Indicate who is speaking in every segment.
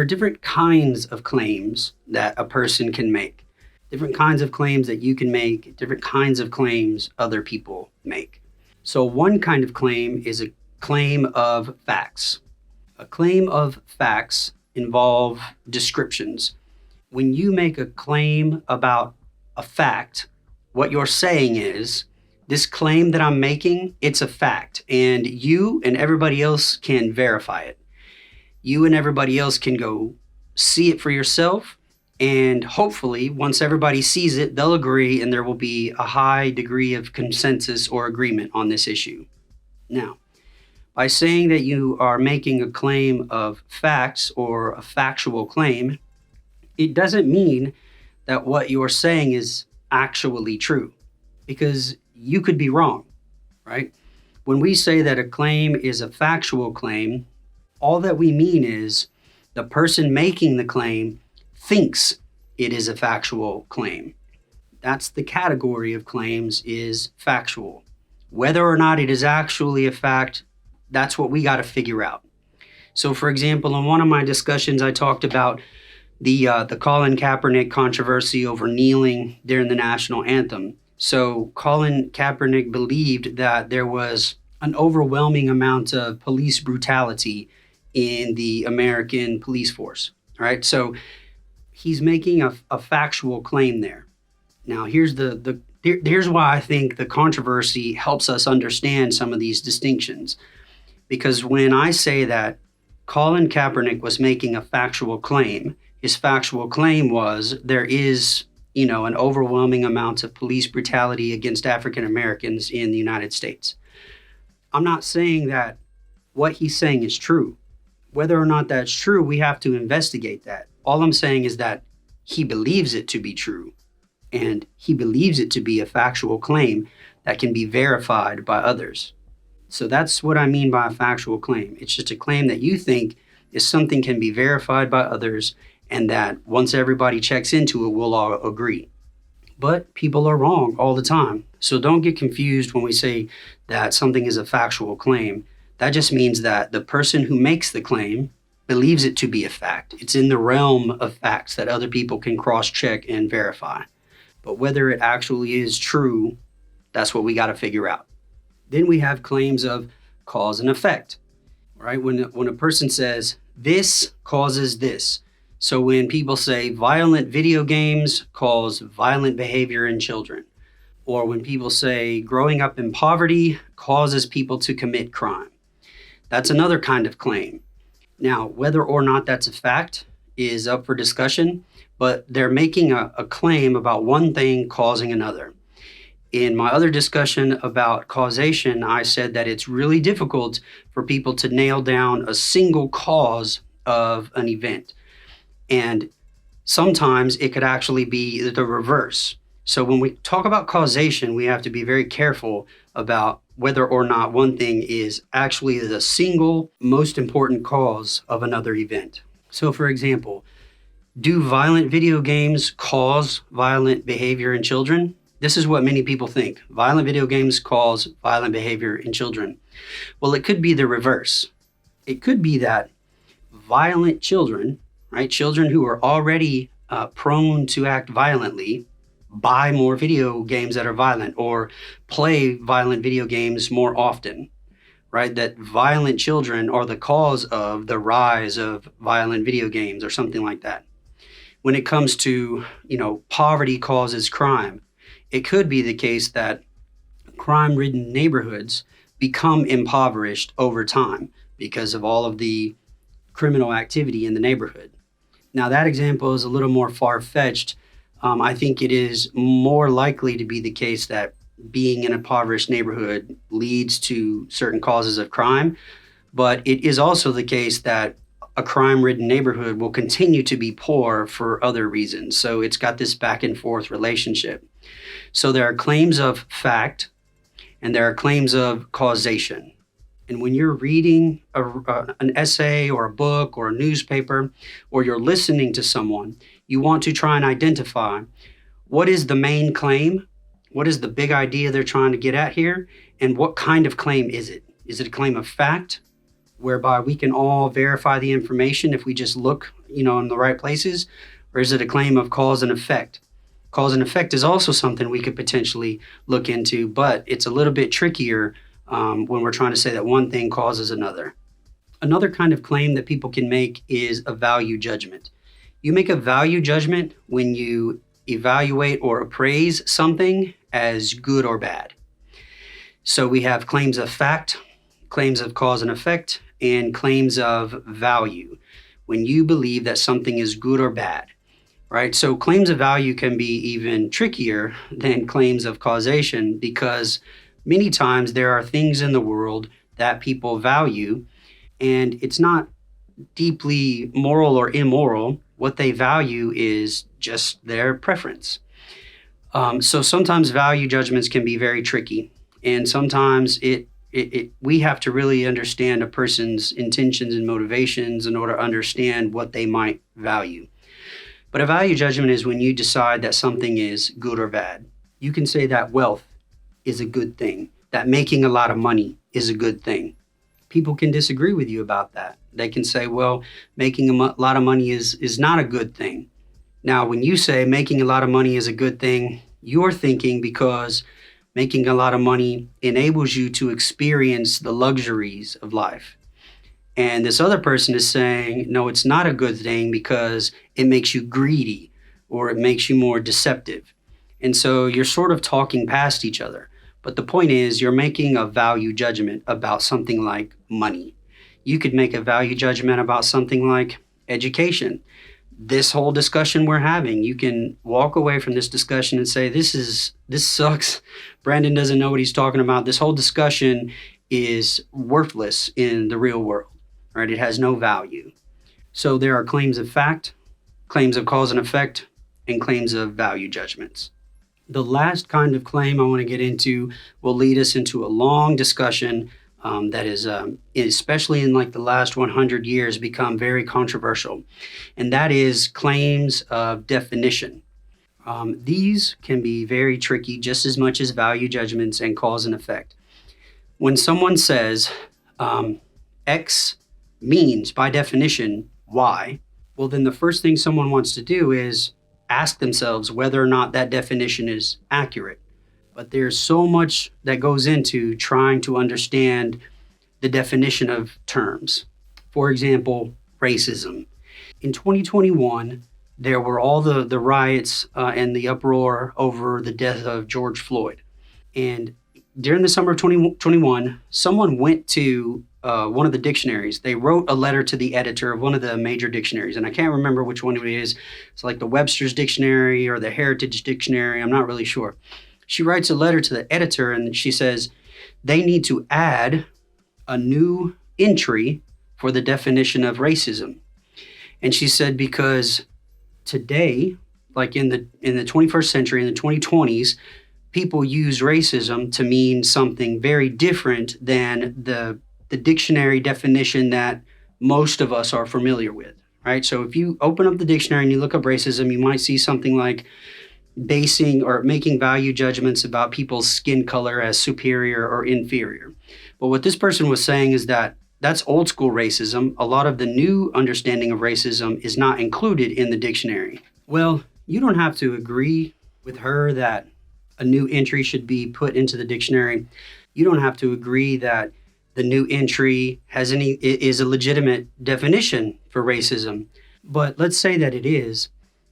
Speaker 1: there are different kinds of claims that a person can make, different kinds of claims that you can make, different kinds of claims other people make. So one kind of claim is a claim of facts. A claim of facts involve descriptions. When you make a claim about a fact, what you're saying is, this claim that I'm making, it's a fact, and you and everybody else can verify it. You and everybody else can go see it for yourself, and hopefully, once everybody sees it, they'll agree, and there will be a high degree of consensus or agreement on this issue. Now, by saying that you are making a claim of facts or a factual claim, it doesn't mean that what you're saying is actually true, because you could be wrong, right? When we say that a claim is a factual claim, all that we mean is the person making the claim thinks it is a factual claim. That's the category of claims, is factual. Whether or not it is actually a fact, that's what we got to figure out. So, for example, in one of my discussions, I talked about the Colin Kaepernick controversy over kneeling during the national anthem. So Colin Kaepernick believed that there was an overwhelming amount of police brutality in the American police force. All right, so he's making a factual claim there. Now, here's here's why I think the controversy helps us understand some of these distinctions. Because when I say that Colin Kaepernick was making a factual claim, his factual claim was there is, an overwhelming amount of police brutality against African Americans in the United States. I'm not saying that what he's saying is true. Whether or not that's true, we have to investigate that. All I'm saying is that he believes it to be true, and he believes it to be a factual claim that can be verified by others. So that's what I mean by a factual claim. It's just a claim that you think is something can be verified by others, and that once everybody checks into it, we'll all agree. But people are wrong all the time. So don't get confused when we say that something is a factual claim. That just means that the person who makes the claim believes it to be a fact. It's in the realm of facts that other people can cross-check and verify. But whether it actually is true, that's what we got to figure out. Then we have claims of cause and effect, right? When a person says, this causes this. So when people say violent video games cause violent behavior in children, or when people say growing up in poverty causes people to commit crime, that's another kind of claim. Now, whether or not that's a fact is up for discussion, but they're making a claim about one thing causing another. In my other discussion about causation, I said that it's really difficult for people to nail down a single cause of an event. And sometimes it could actually be the reverse. So when we talk about causation, we have to be very careful about whether or not one thing is actually the single most important cause of another event. So for example, do violent video games cause violent behavior in children? This is what many people think. Violent video games cause violent behavior in children. Well, it could be the reverse. It could be that violent children, right? Children who are already prone to act violently buy more video games that are violent or play violent video games more often, right? That violent children are the cause of the rise of violent video games or something like that. When it comes to, poverty causes crime, it could be the case that crime-ridden neighborhoods become impoverished over time because of all of the criminal activity in the neighborhood. Now, that example is a little more far-fetched. I think it is more likely to be the case that being in an impoverished neighborhood leads to certain causes of crime, but it is also the case that a crime-ridden neighborhood will continue to be poor for other reasons. So it's got this back and forth relationship. So there are claims of fact and there are claims of causation. And when you're reading an essay or a book or a newspaper, or you're listening to someone, you want to try and identify what is the main claim, what is the big idea they're trying to get at here, and what kind of claim is it? Is it a claim of fact, whereby we can all verify the information if we just look, in the right places? Or is it a claim of cause and effect? Cause and effect is also something we could potentially look into, but it's a little bit trickier when we're trying to say that one thing causes another. Another kind of claim that people can make is a value judgment. You make a value judgment when you evaluate or appraise something as good or bad. So we have claims of fact, claims of cause and effect, and claims of value, when you believe that something is good or bad, right? So claims of value can be even trickier than claims of causation, because many times there are things in the world that people value, and it's not deeply moral or immoral. What they value is just their preference. So sometimes value judgments can be very tricky, and sometimes we have to really understand a person's intentions and motivations in order to understand what they might value. But a value judgment is when you decide that something is good or bad. You can say that wealth is a good thing, that making a lot of money is a good thing. People can disagree with you about that. They can say, well, making a lot of money is not a good thing. Now, when you say making a lot of money is a good thing, you're thinking because making a lot of money enables you to experience the luxuries of life. And this other person is saying, no, it's not a good thing because it makes you greedy or it makes you more deceptive. And so you're sort of talking past each other. But the point is, you're making a value judgment about something like money. You could make a value judgment about something like education. This whole discussion we're having, you can walk away from this discussion and say, this sucks. Brandon doesn't know what he's talking about. This whole discussion is worthless in the real world, right? It has no value. So there are claims of fact, claims of cause and effect, and claims of value judgments. The last kind of claim I want to get into will lead us into a long discussion that is, especially in like the last 100 years, become very controversial. And that is claims of definition. These can be very tricky, just as much as value judgments and cause and effect. When someone says X means, by definition, Y, well, then the first thing someone wants to do is ask themselves whether or not that definition is accurate. But there's so much that goes into trying to understand the definition of terms. For example, racism. In 2021, there were all the riots and the uproar over the death of George Floyd. And during the summer of 2021, someone went to one of the dictionaries. They wrote a letter to the editor of one of the major dictionaries, and I can't remember which one it is. It's like the Webster's Dictionary or the Heritage Dictionary. I'm not really sure. She writes a letter to the editor, and she says they need to add a new entry for the definition of racism. And she said because today, like in the 21st century, in the 2020s, people use racism to mean something very different than the dictionary definition that most of us are familiar with, right? So if you open up the dictionary and you look up racism, you might see something like basing or making value judgments about people's skin color as superior or inferior. But what this person was saying is that that's old school racism. A lot of the new understanding of racism is not included in the dictionary. Well, you don't have to agree with her that a new entry should be put into the dictionary. You don't have to agree that the new entry is a legitimate definition for racism. But let's say that it is.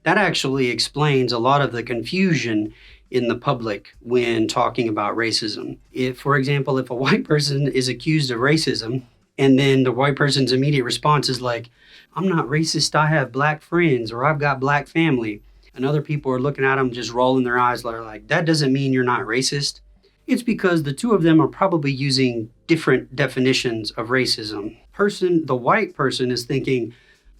Speaker 1: That actually explains a lot of the confusion in the public when talking about racism. If, for example, if a white person is accused of racism, and then the white person's immediate response is like, I'm not racist, I have black friends, or I've got black family. And other people are looking at them just rolling their eyes. They're like, that doesn't mean you're not racist. It's because the two of them are probably using different definitions of racism. The white person is thinking,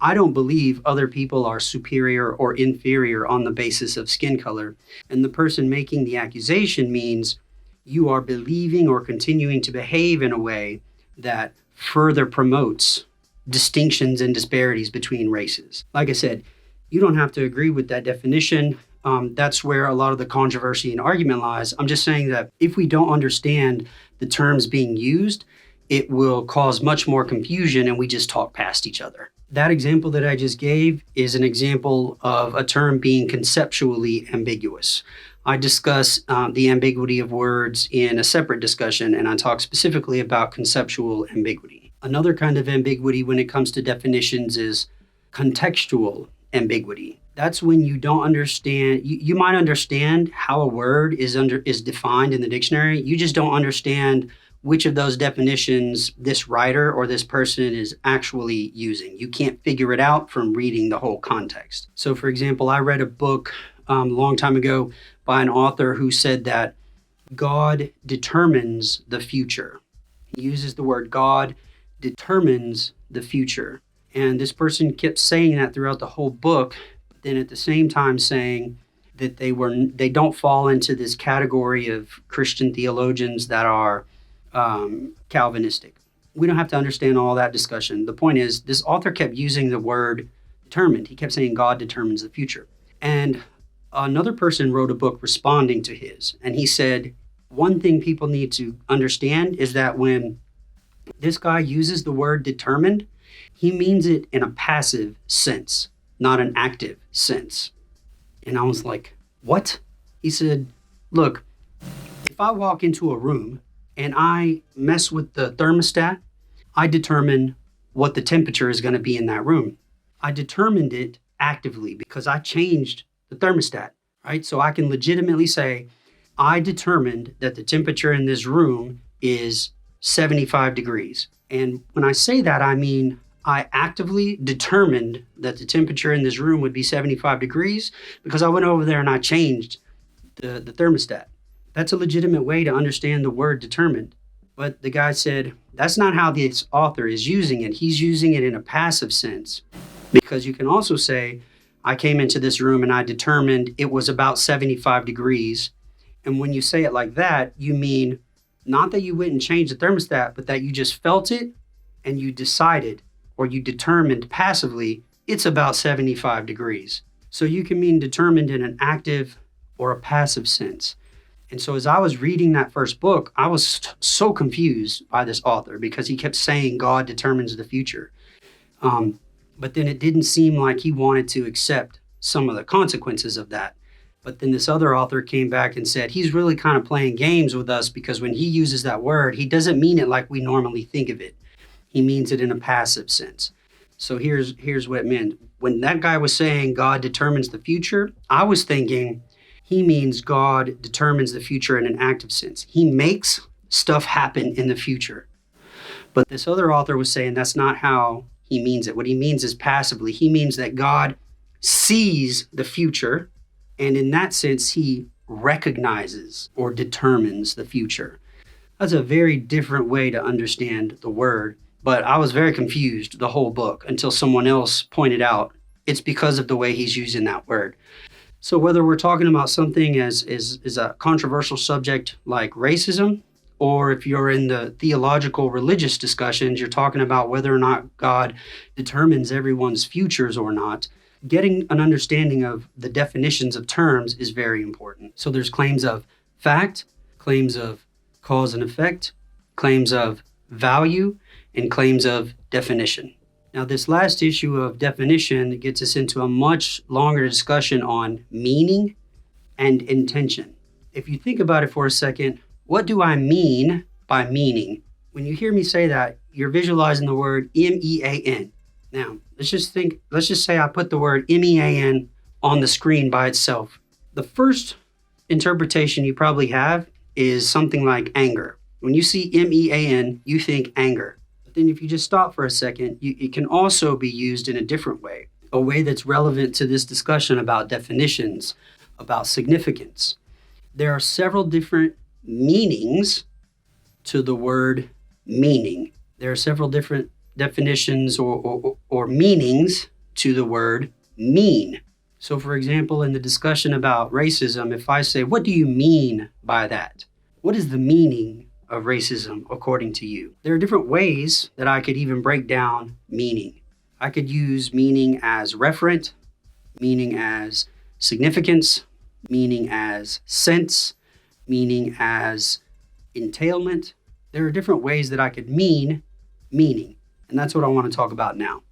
Speaker 1: I don't believe other people are superior or inferior on the basis of skin color. And the person making the accusation means you are believing or continuing to behave in a way that further promotes distinctions and disparities between races. Like I said, you don't have to agree with that definition. That's where a lot of the controversy and argument lies. I'm just saying that if we don't understand the terms being used, it will cause much more confusion and we just talk past each other. That example that I just gave is an example of a term being conceptually ambiguous. I discuss the ambiguity of words in a separate discussion, and I talk specifically about conceptual ambiguity. Another kind of ambiguity when it comes to definitions is contextual ambiguity. That's when you don't understand, you might understand how a word is defined in the dictionary. You just don't understand which of those definitions this writer or this person is actually using. You can't figure it out from reading the whole context. So for example, I read a book a long time ago by an author who said that God determines the future. He uses the word God determines the future. And this person kept saying that throughout the whole book, but then at the same time saying that they don't fall into this category of Christian theologians that are Calvinistic. We don't have to understand all that discussion. The point is, this author kept using the word determined. He kept saying God determines the future. And another person wrote a book responding to his, and he said, one thing people need to understand is that when this guy uses the word determined, he means it in a passive sense, not an active sense. And I was like, what? He said, look, if I walk into a room and I mess with the thermostat, I determine what the temperature is going to be in that room. I determined it actively because I changed the thermostat, right? So I can legitimately say, I determined that the temperature in this room is 75 degrees. And when I say that, I mean, I actively determined that the temperature in this room would be 75 degrees because I went over there and I changed the thermostat. That's a legitimate way to understand the word determined. But the guy said, that's not how this author is using it. He's using it in a passive sense. Because you can also say, I came into this room and I determined it was about 75 degrees. And when you say it like that, you mean not that you went and changed the thermostat, but that you just felt it and you decided or you determined passively it's about 75 degrees. So you can mean determined in an active or a passive sense. And so as I was reading that first book, I was so confused by this author because he kept saying God determines the future. But then it didn't seem like he wanted to accept some of the consequences of that. But then this other author came back and said, he's really kind of playing games with us because when he uses that word, he doesn't mean it like we normally think of it. He means it in a passive sense. So here's what it meant. When that guy was saying God determines the future, I was thinking, he means God determines the future in an active sense. He makes stuff happen in the future. But this other author was saying that's not how he means it. What he means is passively. He means that God sees the future, and in that sense, he recognizes or determines the future. That's a very different way to understand the word, but I was very confused the whole book until someone else pointed out it's because of the way he's using that word. So whether we're talking about something as a controversial subject like racism, or if you're in the theological religious discussions, you're talking about whether or not God determines everyone's futures or not, getting an understanding of the definitions of terms is very important. So there's claims of fact, claims of cause and effect, claims of value, and claims of definition. Now, this last issue of definition gets us into a much longer discussion on meaning and intention. If you think about it for a second, what do I mean by meaning? When you hear me say that, you're visualizing the word M-E-A-N. Now, let's just say I put the word M-E-A-N on the screen by itself. The first interpretation you probably have is something like anger. When you see M-E-A-N, you think anger. Then if you just stop for a second, it can also be used in a different way, a way that's relevant to this discussion about definitions, about significance. There are several different meanings to the word meaning. There are several different definitions or meanings to the word mean. So for example, in the discussion about racism, if I say, what do you mean by that? What is the meaning of racism according to you? There are different ways that I could even break down meaning. I could use meaning as referent, meaning as significance, meaning as sense, meaning as entailment, there are different ways that I could mean meaning. And that's what I want to talk about now.